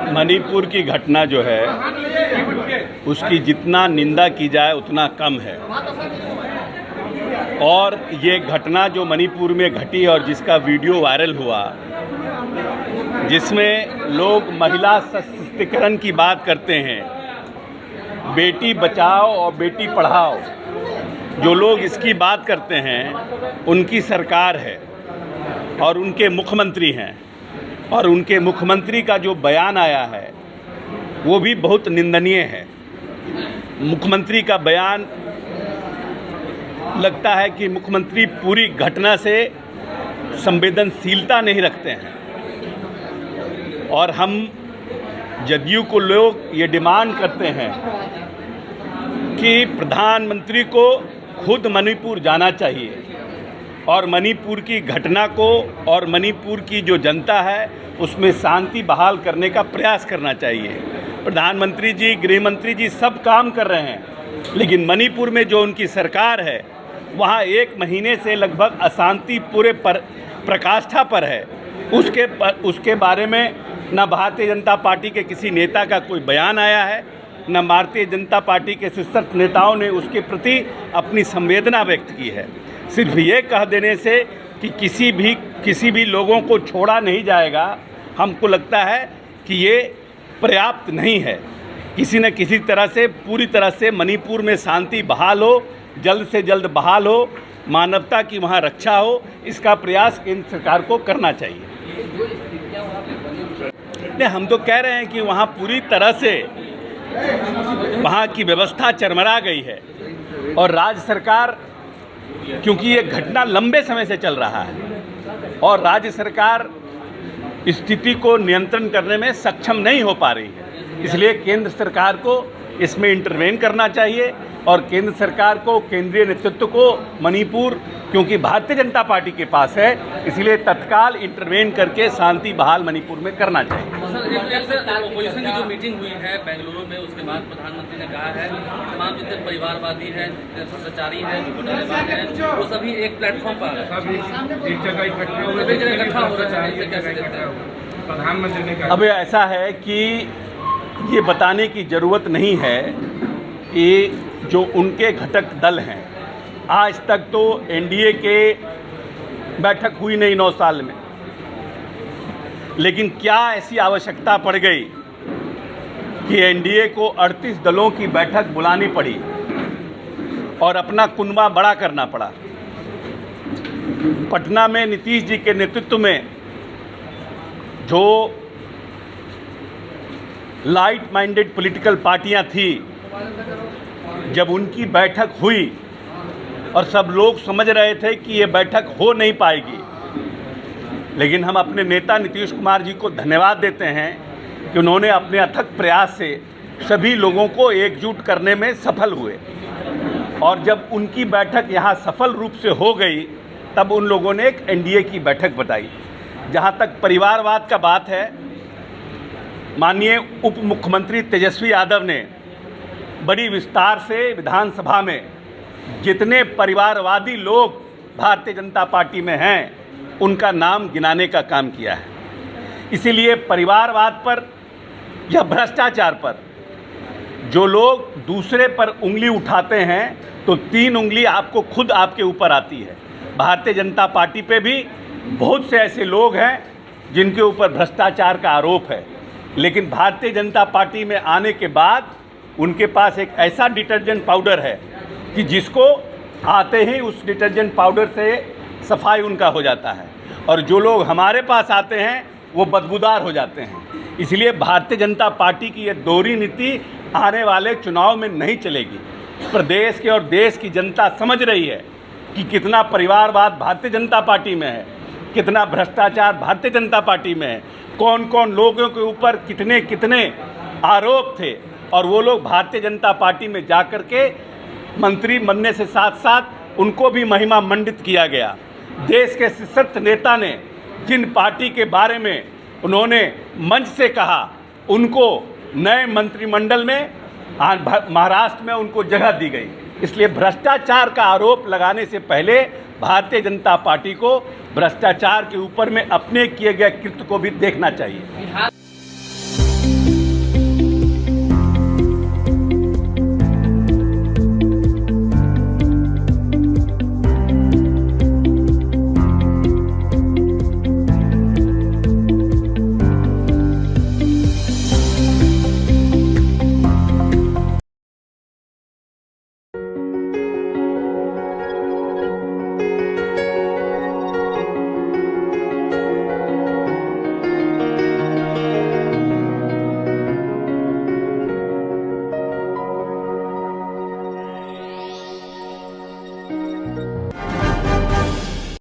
मणिपुर की घटना जो है उसकी जितना निंदा की जाए उतना कम है। और ये घटना जो मणिपुर में घटी और जिसका वीडियो वायरल हुआ, जिसमें लोग महिला सशक्तिकरण की बात करते हैं, बेटी बचाओ और बेटी पढ़ाओ, जो लोग इसकी बात करते हैं उनकी सरकार है और उनके मुख्यमंत्री हैं। और उनके मुख्यमंत्री का जो बयान आया है वो भी बहुत निंदनीय है। मुख्यमंत्री का बयान लगता है कि मुख्यमंत्री पूरी घटना से संवेदनशीलता नहीं रखते हैं। और हम जदयू को लोग ये डिमांड करते हैं कि प्रधानमंत्री को खुद मणिपुर जाना चाहिए और मणिपुर की घटना को और मणिपुर की जो जनता है उसमें शांति बहाल करने का प्रयास करना चाहिए। प्रधानमंत्री जी, गृह मंत्री जी सब काम कर रहे हैं, लेकिन मणिपुर में जो उनकी सरकार है वहाँ 1 महीने से लगभग अशांति पूरे प्रकाष्ठा पर है। उसके बारे में न भारतीय जनता पार्टी के किसी नेता का कोई बयान आया है, न भारतीय जनता पार्टी के शीर्ष नेताओं ने उसके प्रति अपनी संवेदना व्यक्त की है। सिर्फ ये कह देने से कि किसी भी लोगों को छोड़ा नहीं जाएगा, हमको लगता है कि ये पर्याप्त नहीं है। किसी न किसी तरह से पूरी तरह से मणिपुर में शांति बहाल हो, जल्द से जल्द बहाल हो, मानवता की वहाँ रक्षा हो, इसका प्रयास केंद्र सरकार को करना चाहिए। नहीं, हम तो कह रहे हैं कि वहाँ पूरी तरह से वहाँ की व्यवस्था चरमरा गई है और राज्य सरकार, क्योंकि ये घटना लंबे समय से चल रहा है और राज्य सरकार स्थिति को नियंत्रण करने में सक्षम नहीं हो पा रही है, इसलिए केंद्र सरकार को इसमें इंटरवेन करना चाहिए। और केंद्र सरकार को, केंद्रीय नेतृत्व को मणिपुर, क्योंकि भारतीय जनता पार्टी के पास है, इसलिए तत्काल इंटरवेन करके शांति बहाल मणिपुर में करना चाहिए। अपोजिशन की जो मीटिंग हुई है बेंगलुरु में, उसके बाद प्रधानमंत्री ने कहा है तमाम जितने परिवारवादी हैं, भ्रष्टाचारी हैं, घोटालेबाज हैं, वो सभी एक प्लेटफॉर्म पर एक जगह इकट्ठा हो रहा है। प्रधानमंत्री ने कहा अब ऐसा है कि ये बताने की ज़रूरत नहीं है कि जो उनके घटक दल हैं, आज तक तो एनडीए के बैठक हुई नहीं 9 साल में, लेकिन क्या ऐसी आवश्यकता पड़ गई कि एनडीए को 38 दलों की बैठक बुलानी पड़ी और अपना कुनबा बड़ा करना पड़ा। पटना में नीतीश जी के नेतृत्व में जो लाइट माइंडेड पॉलिटिकल पार्टियां थी, जब उनकी बैठक हुई और सब लोग समझ रहे थे कि ये बैठक हो नहीं पाएगी, लेकिन हम अपने नेता नीतीश कुमार जी को धन्यवाद देते हैं कि उन्होंने अपने अथक प्रयास से सभी लोगों को एकजुट करने में सफल हुए। और जब उनकी बैठक यहाँ सफल रूप से हो गई, तब उन लोगों ने एक एनडीए की बैठक बताई। जहाँ तक परिवारवाद का बात है, माननीय उप मुख्यमंत्री तेजस्वी यादव ने बड़ी विस्तार से विधानसभा में जितने परिवारवादी लोग भारतीय जनता पार्टी में हैं उनका नाम गिनाने का काम किया है। इसीलिए परिवारवाद पर या भ्रष्टाचार पर जो लोग दूसरे पर उंगली उठाते हैं तो 3 उंगली आपको खुद आपके ऊपर आती है। भारतीय जनता पार्टी पे भी बहुत से ऐसे लोग हैं जिनके ऊपर भ्रष्टाचार का आरोप है, लेकिन भारतीय जनता पार्टी में आने के बाद उनके पास एक ऐसा डिटर्जेंट पाउडर है कि जिसको आते ही उस डिटर्जेंट पाउडर से सफाई उनका हो जाता है, और जो लोग हमारे पास आते हैं वो बदबूदार हो जाते हैं। इसलिए भारतीय जनता पार्टी की ये दोहरी नीति आने वाले चुनाव में नहीं चलेगी। प्रदेश के और देश की जनता समझ रही है कि कितना परिवारवाद भारतीय जनता पार्टी में है, कितना भ्रष्टाचार भारतीय जनता पार्टी में है, कौन कौन लोगों के ऊपर कितने कितने आरोप थे, और वो लोग भारतीय जनता पार्टी में जाकर के मंत्री बनने से साथ साथ उनको भी महिमा मंडित किया गया। देश के शीर्ष नेता ने जिन पार्टी के बारे में उन्होंने मंच से कहा, उनको नए मंत्रिमंडल में महाराष्ट्र में उनको जगह दी गई। इसलिए भ्रष्टाचार का आरोप लगाने से पहले भारतीय जनता पार्टी को भ्रष्टाचार के ऊपर में अपने किए गए कृत्य को भी देखना चाहिए।